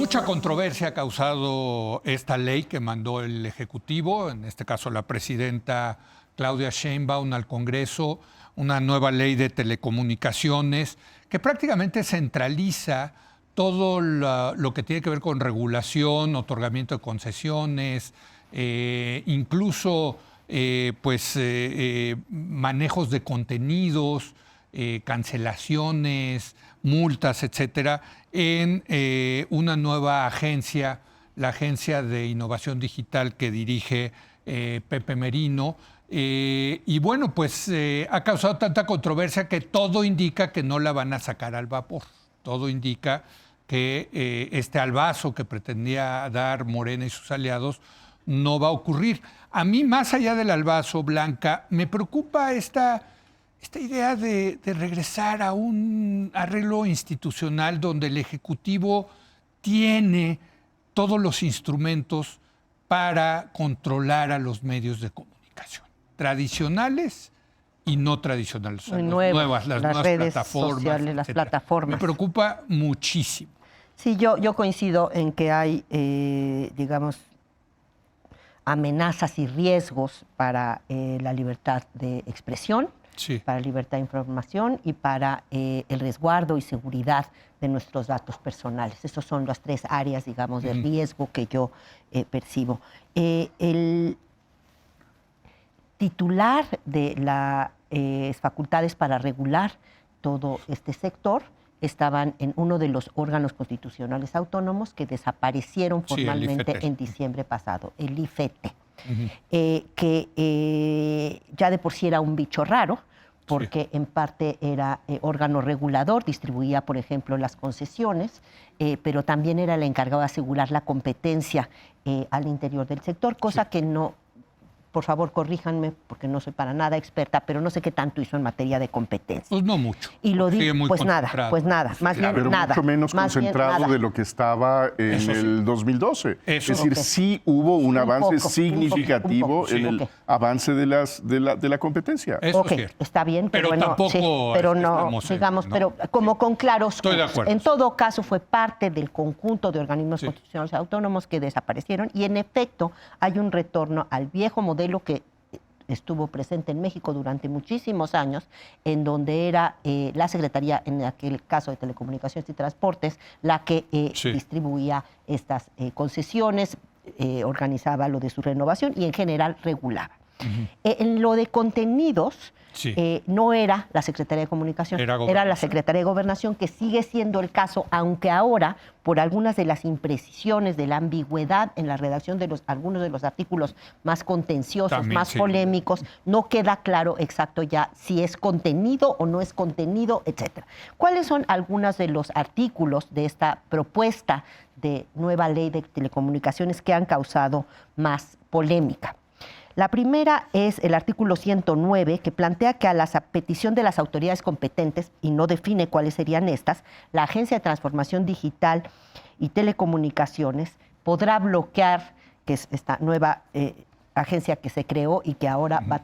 Mucha controversia ha causado esta ley que mandó el Ejecutivo, en este caso la presidenta Claudia Sheinbaum al Congreso, una nueva ley de telecomunicaciones que prácticamente centraliza todo lo que tiene que ver con regulación, otorgamiento de concesiones, incluso manejos de contenidos, cancelaciones, multas, etcétera, en una nueva agencia, la Agencia de Innovación Digital que dirige Pepe Merino. Y bueno, pues ha causado tanta controversia que todo indica que no la van a sacar al vapor. Todo indica que este albazo que pretendía dar Morena y sus aliados no va a ocurrir. A mí, más allá del albazo, Blanca, me preocupa esta idea de regresar a un arreglo institucional donde el Ejecutivo tiene todos los instrumentos para controlar a los medios de comunicación, tradicionales y no tradicionales, o sea, las nuevas redes plataformas, sociales, las plataformas. Me preocupa muchísimo. Sí, yo coincido en que hay, digamos, amenazas y riesgos para la libertad de expresión, sí, para la libertad de información y para el resguardo y seguridad de nuestros datos personales. Esas son las tres áreas, digamos, de riesgo que yo percibo. El titular de las facultades para regular todo este sector estaban en uno de los órganos constitucionales autónomos que desaparecieron formalmente en diciembre pasado, el IFETE, que ya de por sí era un bicho raro, porque en parte era órgano regulador, distribuía, por ejemplo, las concesiones, pero también era el encargado de asegurar la competencia al interior del sector, cosa que no... Por favor, corríjanme, porque no soy para nada experta, pero no sé qué tanto hizo en materia de competencia. Pues no mucho. Y lo digo, pues nada, más bien pero nada. Mucho menos concentrado de lo que estaba en el 2020. Es decir, sí hubo un avance significativo en el avance de la competencia. Eso es cierto. Está bien, pero bueno, tampoco sí, pero no, digamos, ¿no? Pero como con claros. Estoy de acuerdo. En todo caso, fue parte del conjunto de organismos constitucionales autónomos que desaparecieron y, en efecto, hay un retorno al viejo modelo que estuvo presente en México durante muchísimos años, en donde era la Secretaría, en aquel caso de Telecomunicaciones y Transportes, la que distribuía estas concesiones, organizaba lo de su renovación y en general regulaba. En lo de contenidos, no era la Secretaría de Comunicación, era la Secretaría de Gobernación, que sigue siendo el caso, aunque ahora, por algunas de las imprecisiones, de la ambigüedad en la redacción de algunos de los artículos más contenciosos, también, más polémicos, no queda claro exacto ya si es contenido o no es contenido, etc. ¿Cuáles son algunos de los artículos de esta propuesta de nueva ley de telecomunicaciones que han causado más polémica? La primera es el artículo 109, que plantea que a la petición de las autoridades competentes, y no define cuáles serían estas, la Agencia de Transformación Digital y Telecomunicaciones podrá bloquear, que es esta nueva agencia que se creó y que ahora va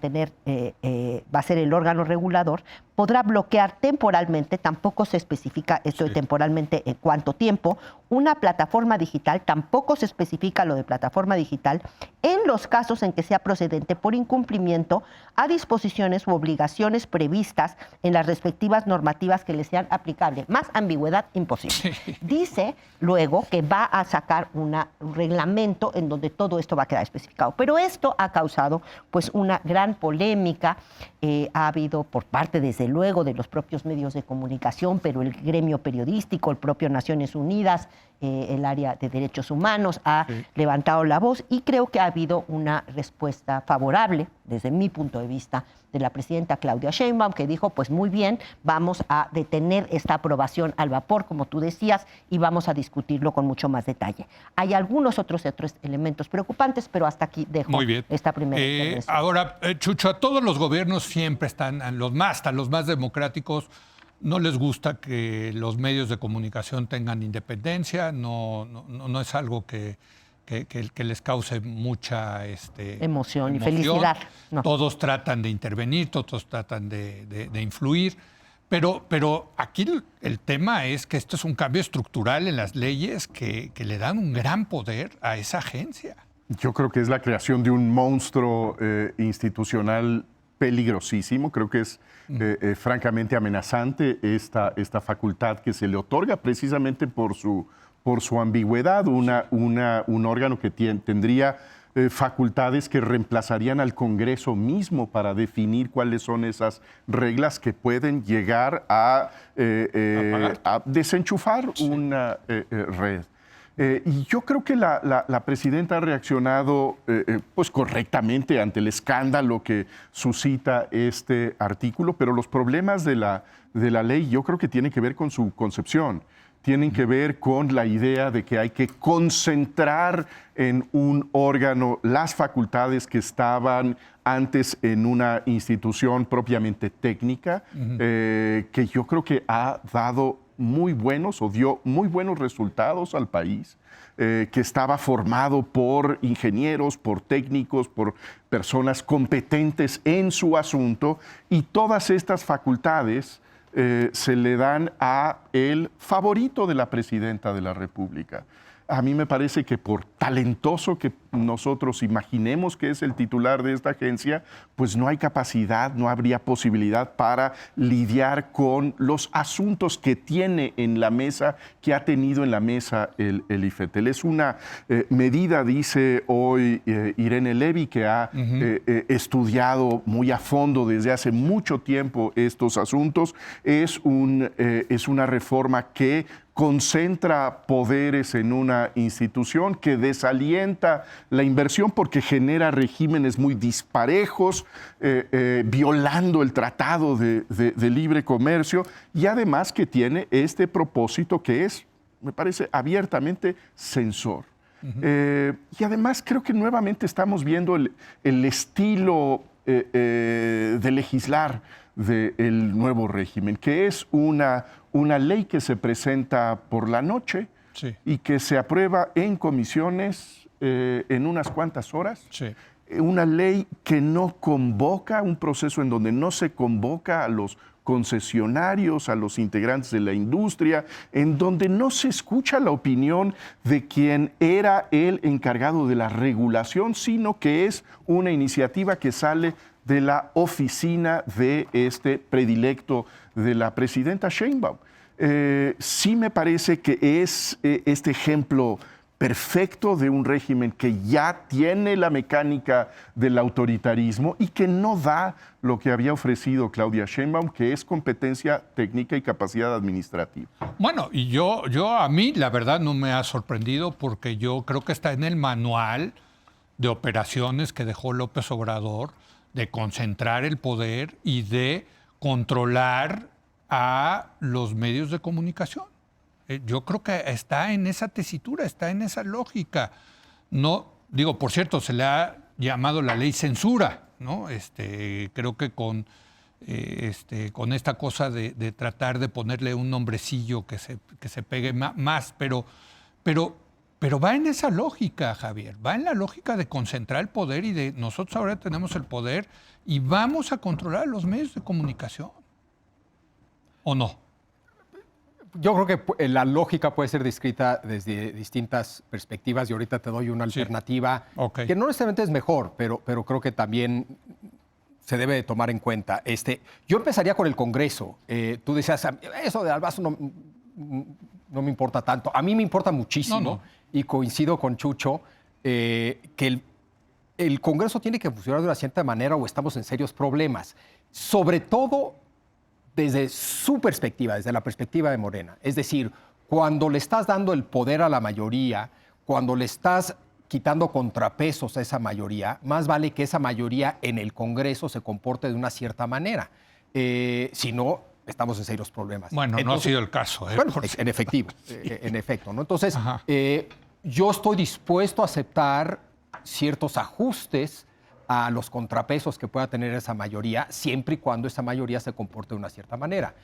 a ser el órgano regulador, podrá bloquear temporalmente, tampoco se especifica esto de temporalmente cuánto tiempo, una plataforma digital, tampoco se especifica lo de plataforma digital, en los casos en que sea procedente por incumplimiento a disposiciones u obligaciones previstas en las respectivas normativas que le sean aplicables. Más ambigüedad imposible. Dice luego que va a sacar un reglamento en donde todo esto va a quedar especificado. Pero esto ha causado pues una gran polémica. Ha habido por parte, desde luego, de los propios medios de comunicación, pero el gremio periodístico, el propio Naciones Unidas, el área de derechos humanos ha levantado la voz y creo que ha habido una respuesta favorable, desde mi punto de vista, de la presidenta Claudia Sheinbaum, que dijo, pues muy bien, vamos a detener esta aprobación al vapor, como tú decías, y vamos a discutirlo con mucho más detalle. Hay algunos otros elementos preocupantes, pero hasta aquí dejo esta primera intervención. Ahora, Chucho, a todos los gobiernos siempre están, hasta los más democráticos, no les gusta que los medios de comunicación tengan independencia, no es algo que les cause mucha emoción y felicidad. No. Todos tratan de intervenir, todos tratan de influir, Pero aquí el tema es que esto es un cambio estructural en las leyes que le dan un gran poder a esa agencia. Yo creo que es la creación de un monstruo institucional peligrosísimo. Creo que es francamente amenazante esta facultad que se le otorga precisamente por su ambigüedad, un órgano que tendría facultades que reemplazarían al Congreso mismo para definir cuáles son esas reglas que pueden llegar a desenchufar una red. Y yo creo que la presidenta ha reaccionado pues correctamente ante el escándalo que suscita este artículo, pero los problemas de la ley yo creo que tienen que ver con su concepción. Tienen que ver con la idea de que hay que concentrar en un órgano las facultades que estaban antes en una institución propiamente técnica, que yo creo que ha dado muy buenos o dio muy buenos resultados al país, que estaba formado por ingenieros, por técnicos, por personas competentes en su asunto, y todas estas facultades se le dan a el favorito de la presidenta de la República. A mí me parece que por talentoso que nosotros imaginemos que es el titular de esta agencia, pues no hay capacidad, no habría posibilidad para lidiar con los asuntos que tiene en la mesa, que ha tenido en la mesa el IFETEL. Es una medida, dice hoy Irene Levy, que ha estudiado muy a fondo desde hace mucho tiempo estos asuntos. Es una reforma que concentra poderes en una institución, que desalienta la inversión porque genera regímenes muy disparejos, violando el Tratado de Libre Comercio, y además que tiene este propósito que es, me parece, abiertamente censor. Y además creo que nuevamente estamos viendo el estilo de legislar del nuevo régimen, que es una ley que se presenta por la noche, sí, y que se aprueba en comisiones en unas cuantas horas. Sí. Una ley que no convoca, un proceso en donde no se convoca a los concesionarios, a los integrantes de la industria, en donde no se escucha la opinión de quien era el encargado de la regulación, sino que es una iniciativa que sale de la oficina de este predilecto de la presidenta Sheinbaum. Sí me parece que es este ejemplo perfecto de un régimen que ya tiene la mecánica del autoritarismo y que no da lo que había ofrecido Claudia Sheinbaum, que es competencia técnica y capacidad administrativa. Bueno, y yo a mí la verdad no me ha sorprendido, porque yo creo que está en el manual de operaciones que dejó López Obrador, de concentrar el poder y de controlar a los medios de comunicación. Yo creo que está en esa tesitura, está en esa lógica. No, digo, por cierto, se le ha llamado la ley censura, ¿no? Creo que con esta cosa de tratar de ponerle un nombrecillo que se pegue más, pero va en esa lógica, Javier, va en la lógica de concentrar el poder y de nosotros ahora tenemos el poder y vamos a controlar los medios de comunicación. ¿O no? Yo creo que la lógica puede ser descrita desde distintas perspectivas y ahorita te doy una alternativa que no necesariamente es mejor, pero creo que también se debe de tomar en cuenta. Yo empezaría con el Congreso. Tú decías, eso de Albazo no me importa tanto. A mí me importa muchísimo y coincido con Chucho que el Congreso tiene que funcionar de una cierta manera o estamos en serios problemas. Sobre todo desde su perspectiva, desde la perspectiva de Morena. Es decir, cuando le estás dando el poder a la mayoría, cuando le estás quitando contrapesos a esa mayoría, más vale que esa mayoría en el Congreso se comporte de una cierta manera. Si no, estamos en serios problemas. Bueno, entonces, no ha sido el caso. Bueno, en efecto, ¿no? Entonces, yo estoy dispuesto a aceptar ciertos ajustes a los contrapesos que pueda tener esa mayoría, siempre y cuando esa mayoría se comporte de una cierta manera.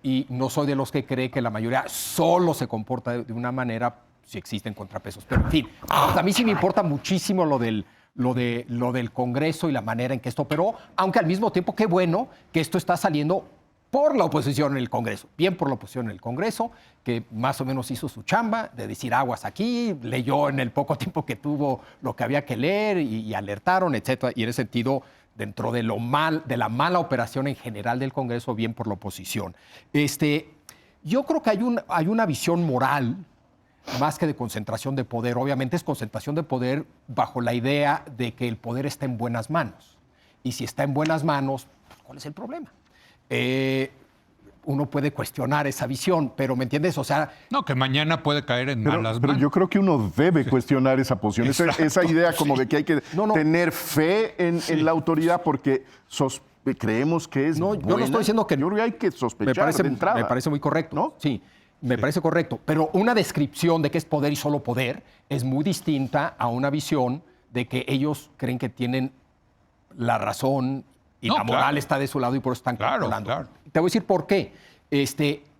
Y no soy de los que cree que la mayoría solo se comporta de una manera si existen contrapesos. Pero, en fin, a mí sí me importa muchísimo lo del Congreso y la manera en que esto operó, aunque al mismo tiempo, qué bueno que esto está saliendo por la oposición en el Congreso, bien por la oposición en el Congreso, que más o menos hizo su chamba de decir aguas aquí, leyó en el poco tiempo que tuvo lo que había que leer y alertaron, etcétera. Y en ese sentido, dentro de de la mala operación en general del Congreso, bien por la oposición. Yo creo que hay una visión moral más que de concentración de poder. Obviamente es concentración de poder bajo la idea de que el poder está en buenas manos. Y si está en buenas manos, ¿cuál es el problema? Uno puede cuestionar esa visión, pero ¿me entiendes? O sea... No, que mañana puede caer en malas manos. Pero yo creo que uno debe cuestionar esa posición, esa idea como de que hay que tener fe en la autoridad porque creemos que es buena. Yo no estoy diciendo que... Yo creo que hay que sospechar de entrada. Me parece muy correcto, ¿no? Sí, me parece correcto. Pero una descripción de que es poder y solo poder es muy distinta a una visión de que ellos creen que tienen la razón y la moral está de su lado y por eso están calculando. Claro. Te voy a decir por qué.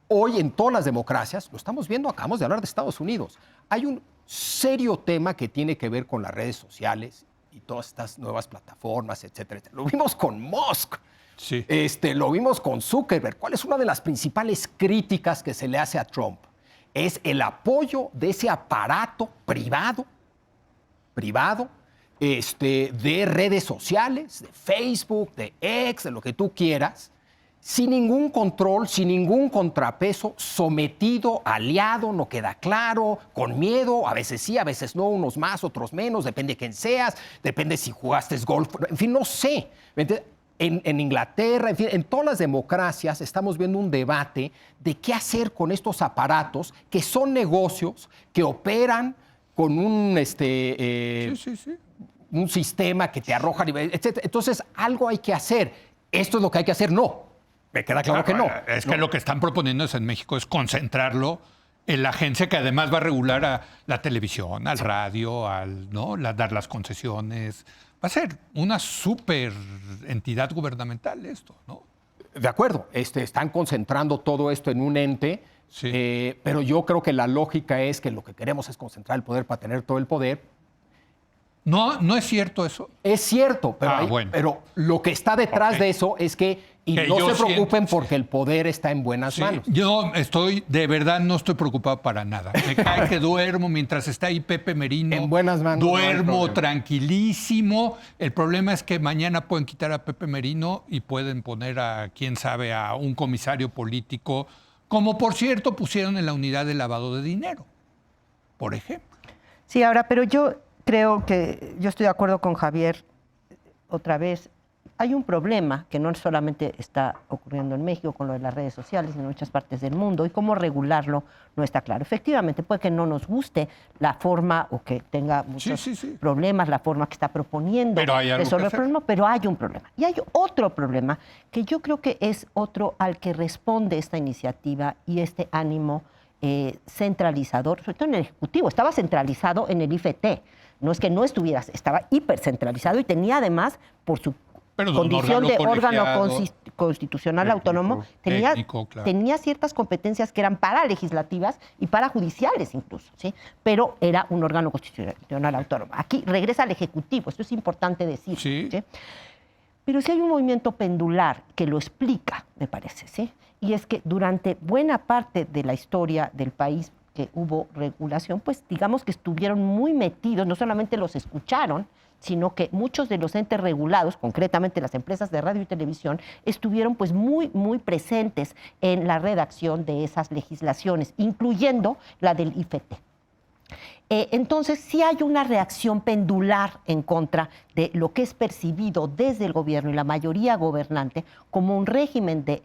Hoy en todas las democracias, lo estamos viendo, acabamos de hablar de Estados Unidos, hay un serio tema que tiene que ver con las redes sociales y todas estas nuevas plataformas, etcétera, etcétera. Lo vimos con Musk, sí. Lo vimos con Zuckerberg. ¿Cuál es una de las principales críticas que se le hace a Trump? Es el apoyo de ese aparato privado, de redes sociales, de Facebook, de X, de lo que tú quieras, sin ningún control, sin ningún contrapeso, sometido, aliado, no queda claro, con miedo, a veces sí, a veces no, unos más, otros menos, depende de quién seas, depende si jugaste golf, en fin, no sé. En Inglaterra, en fin, en todas las democracias estamos viendo un debate de qué hacer con estos aparatos que son negocios, que operan con un sistema que te arroja nivel, etc. Entonces, algo hay que hacer. ¿Esto es lo que hay que hacer? No. Me queda claro que no. Es que lo que están proponiendo en México es concentrarlo en la agencia que además va a regular a la televisión, al radio, dar las concesiones. Va a ser una súper entidad gubernamental esto, ¿no? De acuerdo. Están concentrando todo esto en un ente, sí. Pero yo creo que la lógica es que lo que queremos es concentrar el poder para tener todo el poder. No es cierto eso. Es cierto, pero lo que está detrás de eso es que no se preocupen porque el poder está en buenas manos. Yo de verdad no estoy preocupado para nada. Me cae que duermo mientras está ahí Pepe Merino. En buenas manos. Duermo tranquilísimo. El problema es que mañana pueden quitar a Pepe Merino y pueden poner a, quién sabe, a un comisario político, como por cierto pusieron en la unidad de lavado de dinero, por ejemplo. Sí, ahora, pero yo creo que yo estoy de acuerdo con Javier otra vez. Hay un problema que no solamente está ocurriendo en México con lo de las redes sociales, en muchas partes del mundo, y cómo regularlo no está claro. Efectivamente, puede que no nos guste la forma o que tenga muchos problemas, la forma que está proponiendo resolver el problema, pero hay un problema. Y hay otro problema que yo creo que es otro al que responde esta iniciativa y este ánimo centralizador, sobre todo en el Ejecutivo. Estaba centralizado en el IFT. No es que no estuviera, estaba hipercentralizado y tenía además, por su condición de órgano constitucional autónomo, tenía ciertas competencias que eran paralegislativas y parajudiciales incluso, ¿sí? Pero era un órgano constitucional autónomo. Aquí regresa al Ejecutivo, esto es importante decir. ¿Sí? Pero sí hay un movimiento pendular que lo explica, me parece, ¿sí? Y es que durante buena parte de la historia del país que hubo regulación, pues digamos que estuvieron muy metidos, no solamente los escucharon, sino que muchos de los entes regulados, concretamente las empresas de radio y televisión, estuvieron pues muy, muy presentes en la redacción de esas legislaciones, incluyendo la del IFT. Entonces, sí hay una reacción pendular en contra de lo que es percibido desde el gobierno y la mayoría gobernante como un régimen de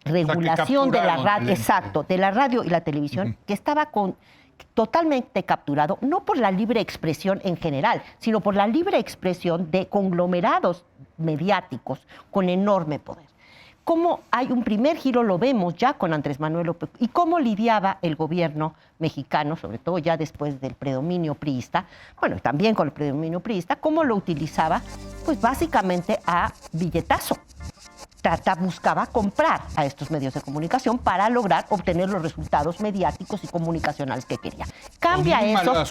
regulación de la radio, de la radio y la televisión, que estaba totalmente capturado, no por la libre expresión en general, sino por la libre expresión de conglomerados mediáticos con enorme poder. Cómo hay un primer giro, lo vemos ya con Andrés Manuel López, y cómo lidiaba el gobierno mexicano, sobre todo ya después del predominio priista, bueno, también con el predominio priista, cómo lo utilizaba, pues básicamente a billetazo. Buscaba comprar a estos medios de comunicación para lograr obtener los resultados mediáticos y comunicacionales que quería. cambia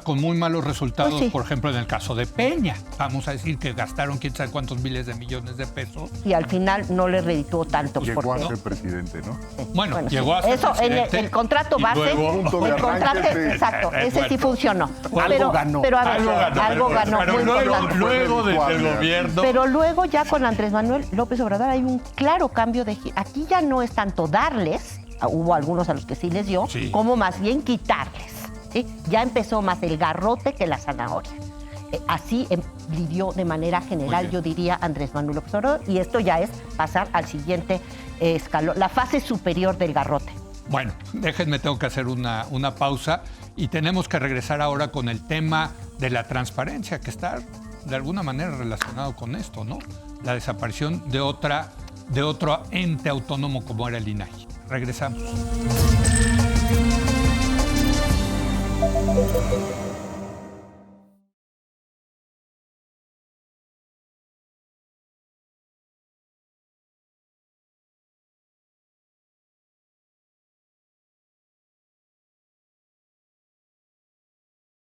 con muy malos resultados, Pues sí. por ejemplo, en el caso de Peña. Vamos a decir que gastaron quién sabe cuántos miles de millones de pesos. Y al final no le redituó tanto. Llegó a ser presidente, ¿no? Bueno, sí. llegó a ser eso, presidente. En el contrato y base, luego- el contrato, exacto, ese sí funcionó. Algo ganó. Pero a ver, algo ganó. Pero muy luego importante. del gobierno. Pero luego ya con Andrés Manuel López Obrador hay un claro cambio de... Aquí ya no es tanto darles, hubo algunos a los que sí les dio, Sí. como más bien quitarles. ¿sí? Ya empezó más el garrote que la zanahoria. Así lidió de manera general, yo diría, Andrés Manuel López Obrador, y esto ya es pasar al siguiente escalón, la fase superior del garrote. Bueno, déjenme, tengo que hacer una pausa y tenemos que regresar ahora con el tema de la transparencia, que está de alguna manera relacionado con esto, ¿no? La desaparición de otro ente autónomo como era el INAI. Regresamos.